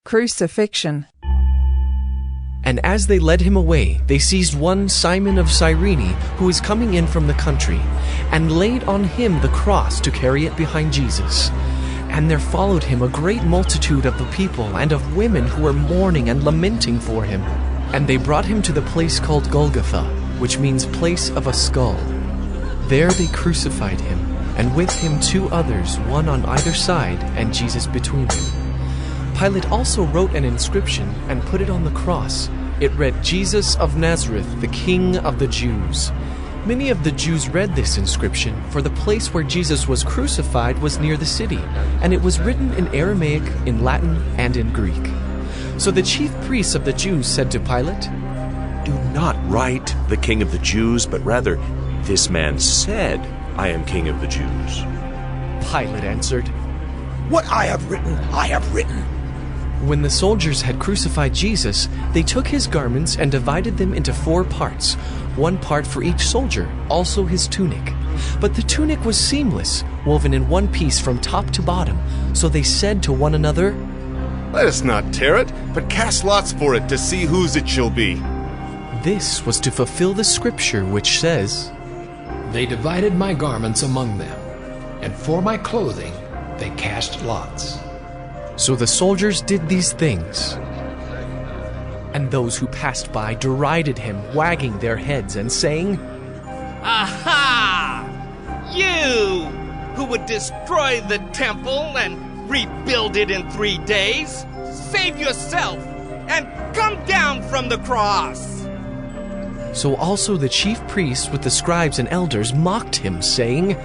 Crucifixion. And as they led him away, they seized one Simon of Cyrene, who was coming in from the country, and laid on him the cross to carry it behind Jesus. And there followed him a great multitude of the people and of women who were mourning and lamenting for him. And they brought him to the place called Golgotha, which means place of a skull. There they crucified him, and with him 2 others, one on either side, and Jesus between them. Pilate also wrote an inscription and put it on the cross. It read, "Jesus of Nazareth, the King of the Jews." Many of the Jews read this inscription, for the place where Jesus was crucified was near the city, and it was written in Aramaic, in Latin, and in Greek. So the chief priests of the Jews said to Pilate, "Do not write the King of the Jews, but rather, this man said, 'I am King of the Jews.'" Pilate answered, "What I have written, I have written." When the soldiers had crucified Jesus, they took his garments and divided them into 4 parts, 1 part for each soldier, also his tunic. But the tunic was seamless, woven in one piece from top to bottom. So they said to one another, "Let us not tear it, but cast lots for it to see whose it shall be." This was to fulfill the scripture which says, "They divided my garments among them, and for my clothing they cast lots." So the soldiers did these things. And those who passed by derided him, wagging their heads and saying, "Aha! You who would destroy the temple and rebuild it in 3 days, save yourself and come down from the cross." So also the chief priests with the scribes and elders mocked him, saying,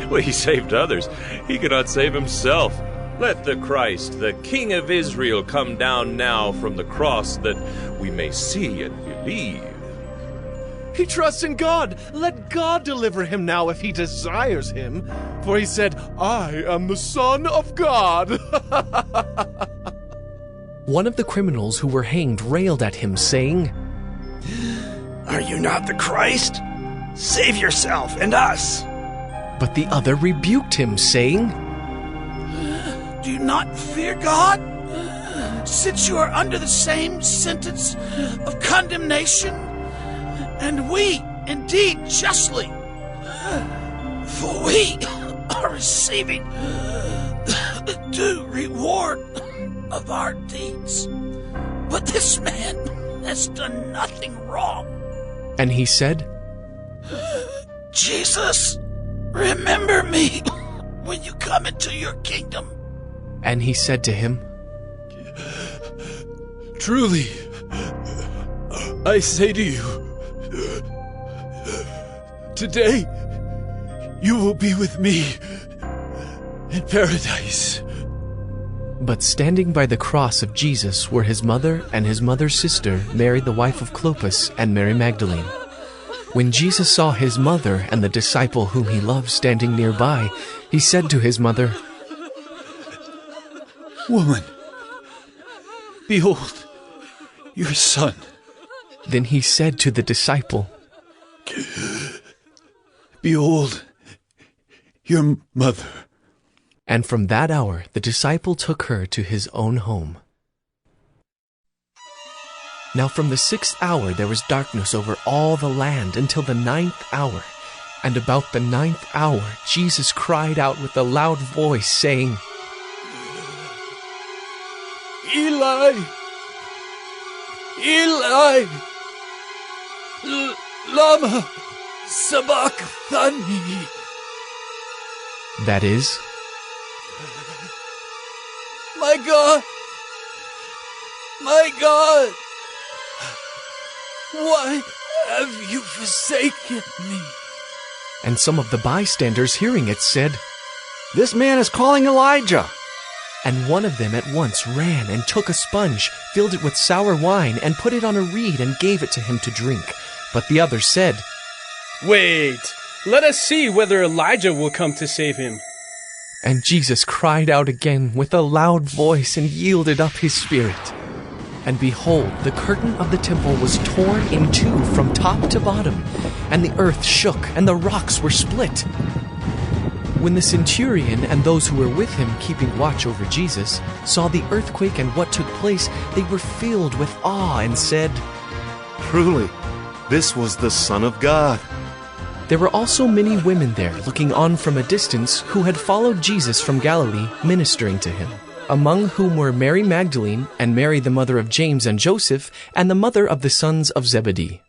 Well, he saved others. He cannot save himself. Let the Christ, the King of Israel, come down now from the cross, that we may see and believe. He trusts in God. Let God deliver him now if he desires him. For he said, "I am the Son of God." One of the criminals who were hanged railed at him, saying, "Are you not the Christ? Save yourself and us." But the other rebuked him, saying, "Do you not fear God, since you are under the same sentence of condemnation? And we, indeed, justly, for we are receiving the due reward of our deeds. But this man has done nothing wrong." And he said, "Jesus, remember me when you come into your kingdom." And he said to him, "Truly, I say to you, today you will be with me in paradise." But standing by the cross of Jesus were his mother and his mother's sister, Mary the wife of Clopas, and Mary Magdalene. When Jesus saw his mother and the disciple whom he loved standing nearby, he said to his mother, "Woman, behold your son." Then he said to the disciple, "Behold your mother." And from that hour the disciple took her to his own home. Now from the 6th hour there was darkness over all the land until the 9th hour. And about the 9th hour Jesus cried out with a loud voice, saying, "Eli, Eli, lama sabachthani." That is, My God, why have you forsaken me?" and some of the bystanders hearing it said, "This man is calling Elijah." And one of them at once ran and took a sponge, filled it with sour wine, and put it on a reed and gave it to him to drink. But the other said, "Wait, let us see whether Elijah will come to save him." And Jesus cried out again with a loud voice and yielded up his spirit. And behold, the curtain of the temple was torn in 2 from top to bottom, and the earth shook, and the rocks were split. When the centurion and those who were with him keeping watch over Jesus saw the earthquake and what took place, they were filled with awe and said, Truly, this was the Son of God. There were also many women there looking on from a distance who had followed Jesus from Galilee, ministering to him, among whom were Mary Magdalene and Mary the mother of James and Joseph and the mother of the sons of Zebedee.